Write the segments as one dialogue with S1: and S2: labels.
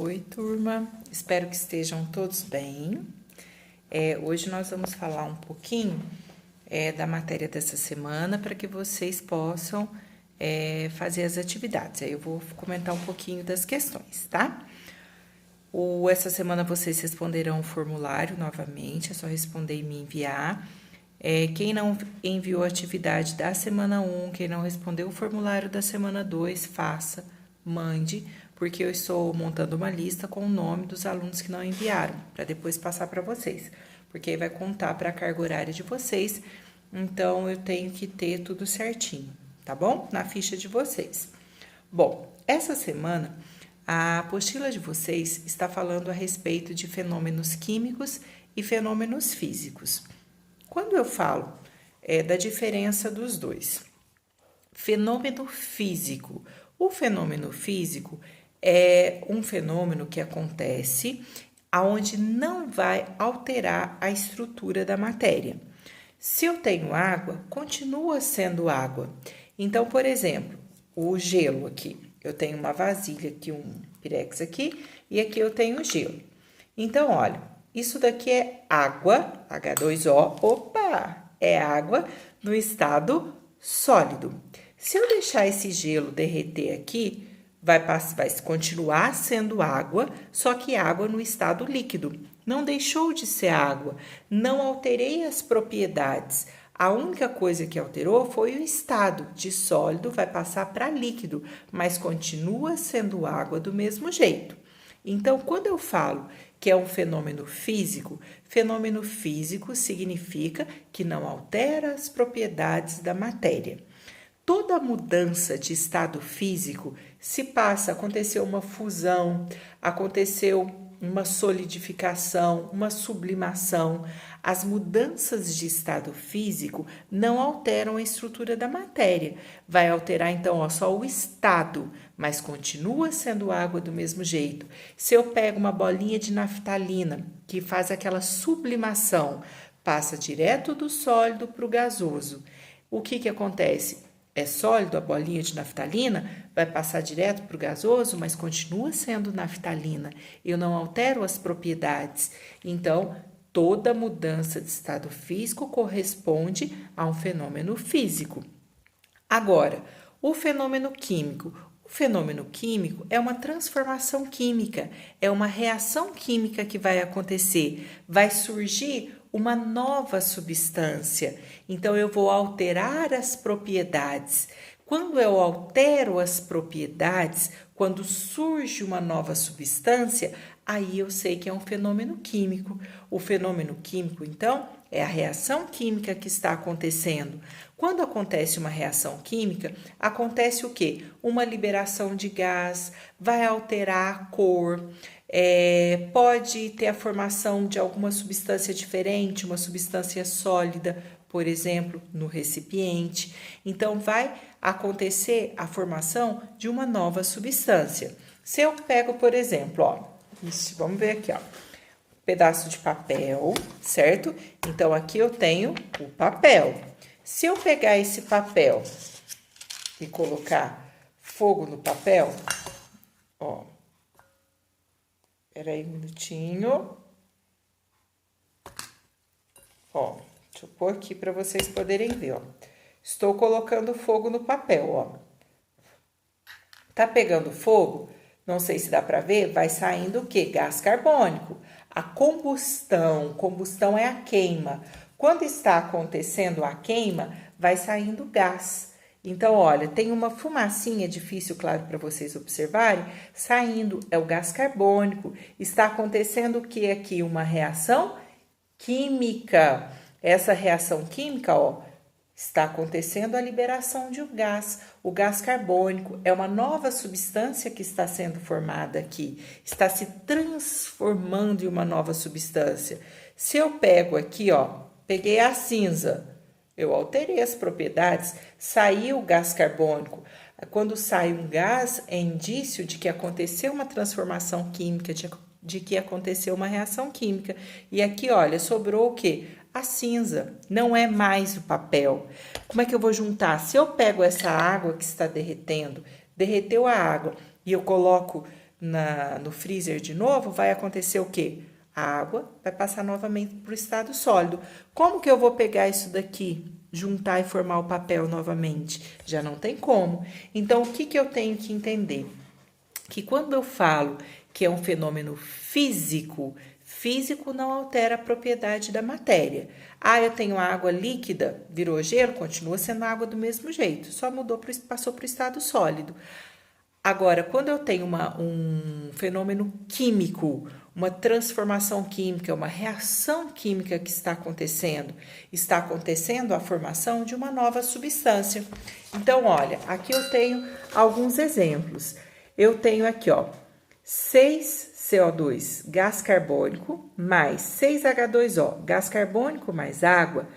S1: Oi, turma. Espero que estejam todos bem. Hoje nós vamos falar um pouquinho da matéria dessa semana para que vocês possam fazer as atividades. Aí eu vou comentar um pouquinho das questões, tá? Essa semana vocês responderão o formulário novamente, é só responder e me enviar. Quem não enviou a atividade da semana 1, quem não respondeu o formulário da semana 2, faça, mande, porque eu estou montando uma lista com o nome dos alunos que não enviaram, para depois passar para vocês, porque aí vai contar para a carga horária de vocês, então eu tenho que ter tudo certinho, tá bom? Na ficha de vocês. Bom, essa semana a apostila de vocês está falando a respeito de fenômenos químicos e fenômenos físicos. Quando eu falo da diferença dos dois, fenômeno físico. O fenômeno físico é um fenômeno que acontece aonde não vai alterar a estrutura da matéria. Se eu tenho água, continua sendo água. Então, por exemplo, o gelo aqui. Eu tenho uma vasilha aqui, um pirex aqui, e aqui eu tenho gelo. Então, olha, isso daqui é água, H2O, opa, é água no estado sólido. Se eu deixar esse gelo derreter aqui, vai continuar sendo água, só que água no estado líquido. Não deixou de ser água, não alterei as propriedades. A única coisa que alterou foi o estado de sólido, vai passar para líquido, mas continua sendo água do mesmo jeito. Então, quando eu falo que é um fenômeno físico significa que não altera as propriedades da matéria. Toda mudança de estado físico aconteceu uma fusão, aconteceu uma solidificação, uma sublimação. As mudanças de estado físico não alteram a estrutura da matéria. Vai alterar, então, só o estado, mas continua sendo água do mesmo jeito. Se eu pego uma bolinha de naftalina, que faz aquela sublimação, passa direto do sólido para o gasoso. O que acontece? É sólido, a bolinha de naftalina vai passar direto para o gasoso, mas continua sendo naftalina. Eu não altero as propriedades. Então, toda mudança de estado físico corresponde a um fenômeno físico. Agora, o fenômeno químico. O fenômeno químico é uma transformação química, é uma reação química que vai acontecer. Vai surgir uma nova substância. Então, eu vou alterar as propriedades. Quando eu altero as propriedades, quando surge uma nova substância, aí eu sei que é um fenômeno químico. O fenômeno químico, então, é a reação química que está acontecendo. Quando acontece uma reação química, acontece o quê? Uma liberação de gás, vai alterar a cor, pode ter a formação de alguma substância diferente, uma substância sólida, por exemplo, no recipiente. Então, vai acontecer a formação de uma nova substância. Se eu pego, por exemplo, vamos ver aqui, pedaço de papel, certo? Então, aqui eu tenho o papel. Se eu pegar esse papel e colocar fogo no papel, espera aí um minutinho. Deixa eu pôr aqui para vocês poderem ver, Estou colocando fogo no papel, Tá pegando fogo? Não sei se dá para ver, vai saindo o quê? Gás carbônico. A combustão é a queima. Quando está acontecendo a queima, vai saindo gás. Então, olha, tem uma fumacinha, difícil, claro, para vocês observarem, saindo, é o gás carbônico. Está acontecendo o que aqui? Uma reação química. Essa reação química, está acontecendo a liberação de um gás. O gás carbônico é uma nova substância que está sendo formada aqui. Está se transformando em uma nova substância. Se eu pego aqui, peguei a cinza, eu alterei as propriedades, saiu o gás carbônico. Quando sai um gás, é indício de que aconteceu uma transformação química, de que aconteceu uma reação química. E aqui, olha, sobrou o quê? A cinza, não é mais o papel. Como é que eu vou juntar? Se eu pego essa água que está derretendo, derreteu a água, e eu coloco no freezer de novo, vai acontecer o quê? A água vai passar novamente para o estado sólido. Como que eu vou pegar isso daqui, juntar e formar o papel novamente? Já não tem como. Então, o que que eu tenho que entender? Que quando eu falo que é um fenômeno físico, físico não altera a propriedade da matéria. Ah, eu tenho água líquida, virou gelo, continua sendo água do mesmo jeito, só passou para o estado sólido. Agora, quando eu tenho um fenômeno químico, uma transformação química, uma reação química que está acontecendo a formação de uma nova substância. Então, olha, aqui eu tenho alguns exemplos. Eu tenho aqui, ó, 6CO2, gás carbônico, mais 6H2O, gás carbônico mais água,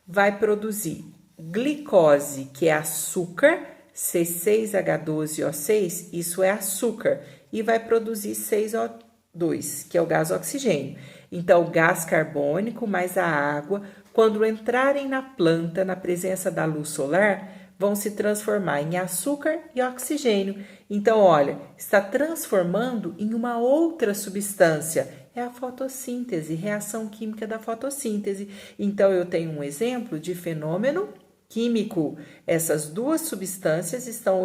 S1: vai produzir glicose, que é açúcar, C6H12O6, isso é açúcar, e vai produzir 6O2, que é o gás oxigênio. Então, o gás carbônico mais a água, quando entrarem na planta, na presença da luz solar, vão se transformar em açúcar e oxigênio. Então, olha, está transformando em uma outra substância. É a fotossíntese, reação química da fotossíntese. Então, eu tenho um exemplo de fenômeno químico. Essas duas substâncias estão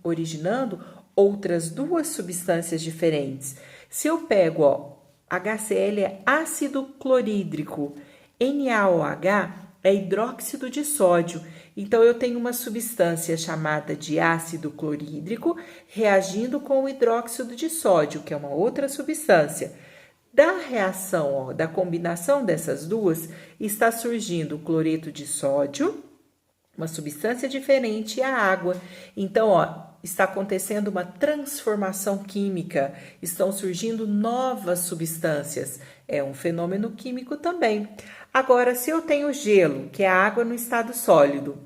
S1: originando outras duas substâncias diferentes. Se eu pego, ó, HCl é ácido clorídrico, NaOH é hidróxido de sódio. Então, eu tenho uma substância chamada de ácido clorídrico reagindo com o hidróxido de sódio, que é uma outra substância. Da reação, ó, da combinação dessas duas, está surgindo o cloreto de sódio, uma substância diferente, e a água. Então, ó, está acontecendo uma transformação química, estão surgindo novas substâncias. É um fenômeno químico também. Agora, se eu tenho gelo, que é a água no estado sólido,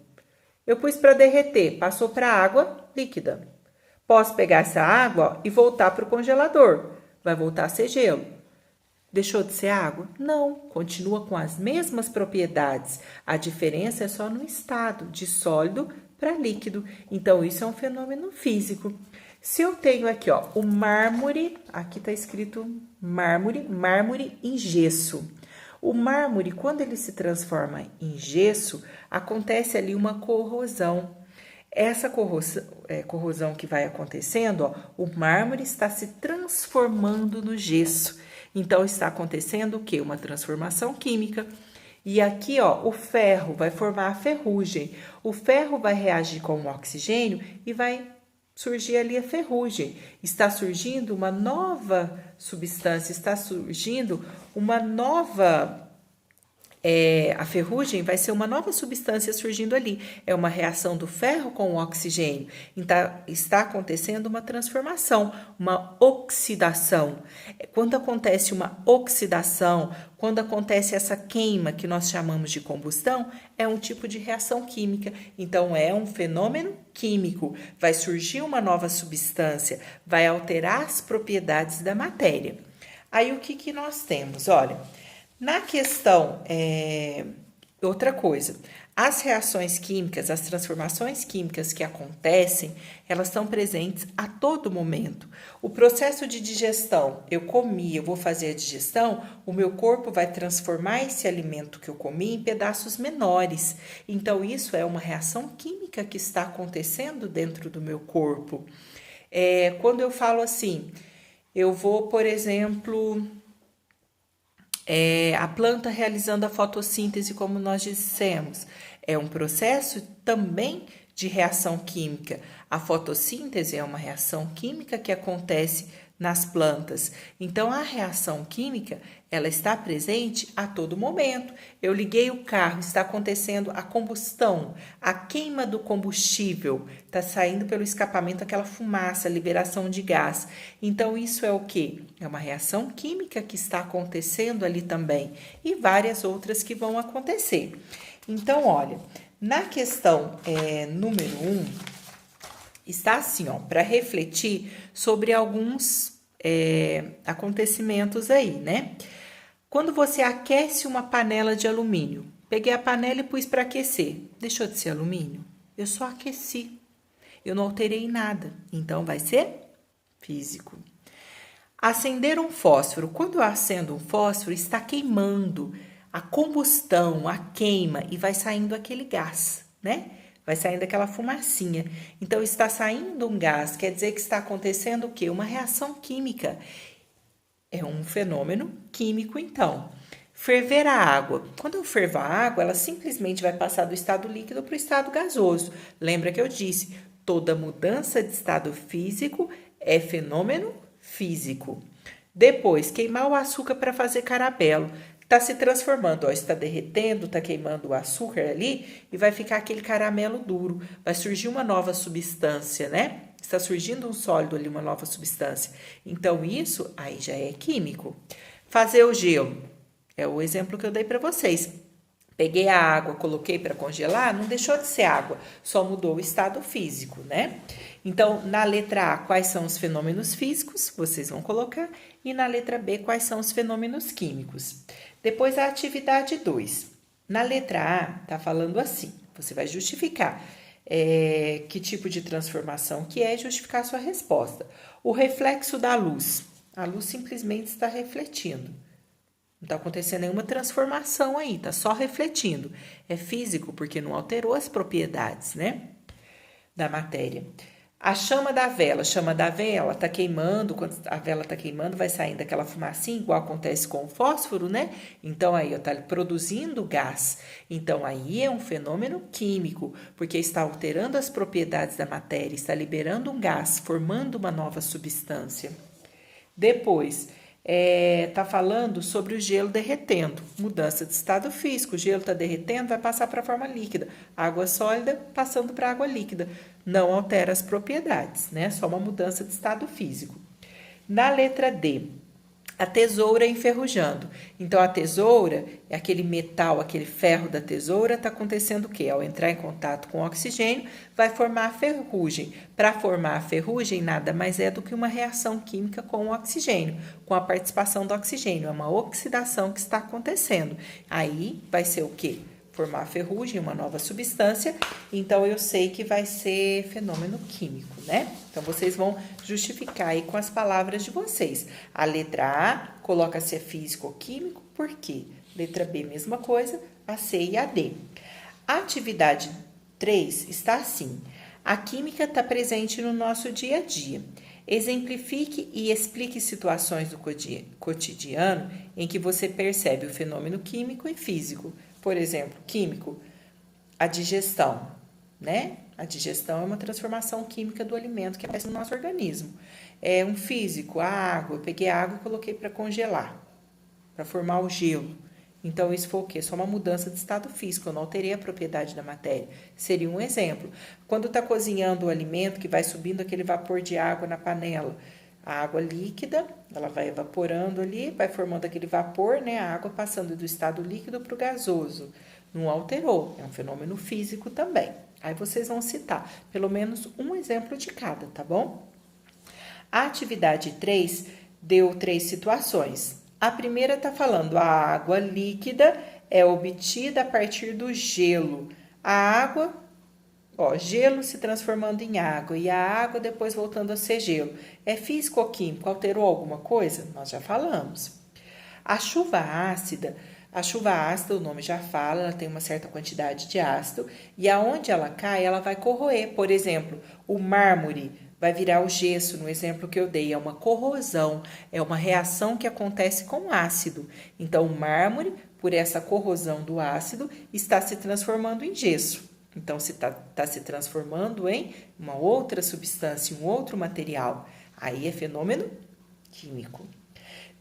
S1: eu pus para derreter, passou para água líquida. Posso pegar essa água, ó, e voltar para o congelador. Vai voltar a ser gelo. Deixou de ser água? Não, continua com as mesmas propriedades. A diferença é só no estado, de sólido para líquido. Então, isso é um fenômeno físico. Se eu tenho aqui, ó, o mármore, aqui está escrito mármore em gesso. O mármore, quando ele se transforma em gesso, acontece ali uma corrosão. Essa corrosão que vai acontecendo, ó, o mármore está se transformando no gesso. Então, está acontecendo o quê? Uma transformação química. E aqui, ó, o ferro vai formar a ferrugem. O ferro vai reagir com o oxigênio e vai surgir ali a ferrugem. Está surgindo uma nova substância, está surgindo uma nova... a ferrugem vai ser uma nova substância surgindo ali. É uma reação do ferro com o oxigênio. Então, está acontecendo uma transformação, uma oxidação. Quando acontece uma oxidação, quando acontece essa queima que nós chamamos de combustão, é um tipo de reação química. Então, é um fenômeno químico. Vai surgir uma nova substância, vai alterar as propriedades da matéria. Aí, o que nós temos? Olha... Na questão, outra coisa, as reações químicas, as transformações químicas que acontecem, elas estão presentes a todo momento. O processo de digestão, eu comi, eu vou fazer a digestão, o meu corpo vai transformar esse alimento que eu comi em pedaços menores. Então, isso é uma reação química que está acontecendo dentro do meu corpo. Quando eu falo assim, eu vou, por exemplo... a planta realizando a fotossíntese, como nós dissemos, é um processo também de reação química. A fotossíntese é uma reação química que acontece nas plantas. Então, a reação química, ela está presente a todo momento. Eu liguei o carro, está acontecendo a combustão, a queima do combustível, está saindo pelo escapamento aquela fumaça, liberação de gás. Então, isso é o quê? É uma reação química que está acontecendo ali também e várias outras que vão acontecer. Então, olha, na questão número 1, está assim, ó, para refletir sobre alguns acontecimentos aí, né? Quando você aquece uma panela de alumínio, peguei a panela e pus para aquecer, deixou de ser alumínio? Eu só aqueci, eu não alterei nada, então vai ser físico. Acender um fósforo. Quando eu acendo um fósforo, está queimando. A combustão, a queima e vai saindo aquele gás, né? Vai saindo aquela fumacinha. Então, está saindo um gás, quer dizer que está acontecendo o quê? Uma reação química. É um fenômeno químico, então. Ferver a água. Quando eu fervo a água, ela simplesmente vai passar do estado líquido para o estado gasoso. Lembra que eu disse, toda mudança de estado físico é fenômeno físico. Depois, queimar o açúcar para fazer caramelo. Está se transformando, ó, está derretendo, está queimando o açúcar ali e vai ficar aquele caramelo duro. Vai surgir uma nova substância, né? Está surgindo um sólido ali, uma nova substância. Então, isso aí já é químico. Fazer o gelo. É o exemplo que eu dei para vocês. Peguei a água, coloquei para congelar, não deixou de ser água, só mudou o estado físico, né? Então, na letra A, quais são os fenômenos físicos? Vocês vão colocar. E na letra B, quais são os fenômenos químicos? Depois, a atividade 2. Na letra A, está falando assim, você vai justificar que tipo de transformação que é e justificar a sua resposta. O reflexo da luz. A luz simplesmente está refletindo. Não está acontecendo nenhuma transformação aí, está só refletindo. É físico porque não alterou as propriedades, né, da matéria. A chama da vela está queimando, quando a vela está queimando vai saindo aquela fumacinha, igual acontece com o fósforo, né? Então aí está produzindo gás. Então aí é um fenômeno químico, porque está alterando as propriedades da matéria, está liberando um gás, formando uma nova substância. Depois, está falando sobre o gelo derretendo, mudança de estado físico, o gelo está derretendo, vai passar para a forma líquida, água sólida passando para água líquida, não altera as propriedades, né? Só uma mudança de estado físico. Na letra D, a tesoura enferrujando. Então, a tesoura, é aquele metal, aquele ferro da tesoura, está acontecendo o quê? Ao entrar em contato com o oxigênio, vai formar a ferrugem. Para formar a ferrugem, nada mais é do que uma reação química com o oxigênio, com a participação do oxigênio. É uma oxidação que está acontecendo. Aí, vai ser o quê? Formar a ferrugem, uma nova substância, então eu sei que vai ser fenômeno químico, né? Então, vocês vão justificar aí com as palavras de vocês. A letra A coloca se é físico ou químico, por quê? Letra B, mesma coisa, a C e a D. A atividade 3 está assim. A química está presente no nosso dia a dia. Exemplifique e explique situações do cotidiano em que você percebe o fenômeno químico e físico. Por exemplo, químico, a digestão, né? A digestão é uma transformação química do alimento que acontece no nosso organismo. É um físico, a água. Eu peguei a água e coloquei para congelar, para formar o gelo. Então, isso foi o quê? Só uma mudança de estado físico, eu não alterei a propriedade da matéria. Seria um exemplo. Quando está cozinhando o alimento, que vai subindo aquele vapor de água na panela, a água líquida, ela vai evaporando ali, vai formando aquele vapor, né? A água passando do estado líquido para o gasoso. Não alterou, é um fenômeno físico também. Aí vocês vão citar pelo menos um exemplo de cada, tá bom? A atividade 3 deu 3 situações. A primeira está falando, a água líquida é obtida a partir do gelo. A água, ó, gelo se transformando em água e a água depois voltando a ser gelo. É físico ou químico? Alterou alguma coisa? Nós já falamos. A chuva ácida, o nome já fala, ela tem uma certa quantidade de ácido e aonde ela cai, ela vai corroer. Por exemplo, o mármore vai virar o gesso, no exemplo que eu dei, é uma corrosão, é uma reação que acontece com ácido. Então, o mármore, por essa corrosão do ácido, está se transformando em gesso. Então, se está se transformando em uma outra substância, um outro material. Aí é fenômeno químico.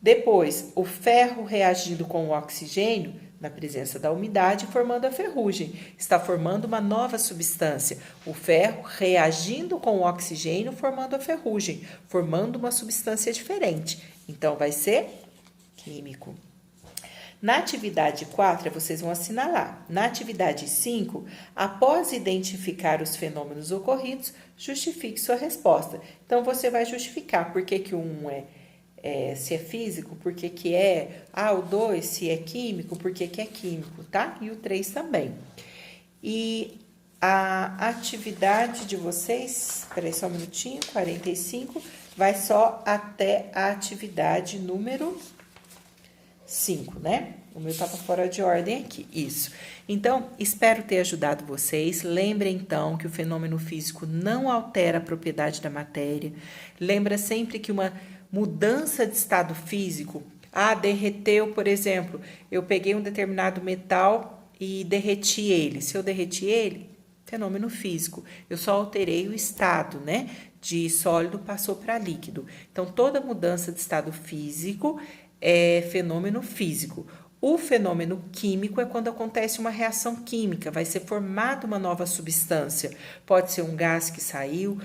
S1: Depois, o ferro reagindo com o oxigênio, na presença da umidade, formando a ferrugem. Está formando uma nova substância. O ferro reagindo com o oxigênio, formando a ferrugem, formando uma substância diferente. Então, vai ser químico. Na atividade 4, vocês vão assinalar. Na atividade 5, após identificar os fenômenos ocorridos, justifique sua resposta. Então, você vai justificar por que o 1 se é físico, por que é. O 2, se é químico, por que é químico, tá? E o 3 também. E a atividade de vocês, peraí só um minutinho, 45, vai só até a atividade número 5, né? O meu estava fora de ordem aqui, isso. Então, espero ter ajudado vocês. Lembrem, então, que o fenômeno físico não altera a propriedade da matéria. Lembra sempre que uma mudança de estado físico, derreteu, por exemplo, eu peguei um determinado metal e derreti ele. Se eu derreti ele, fenômeno físico. Eu só alterei o estado, né? De sólido passou para líquido. Então, toda mudança de estado físico é fenômeno físico. O fenômeno químico é quando acontece uma reação química, vai ser formada uma nova substância. Pode ser um gás que saiu,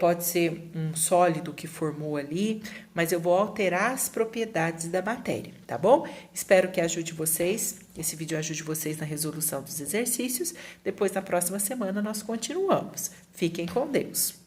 S1: pode ser um sólido que formou ali, mas eu vou alterar as propriedades da matéria, tá bom? Espero que ajude vocês, esse vídeo ajude vocês na resolução dos exercícios. Depois, na próxima semana, nós continuamos. Fiquem com Deus!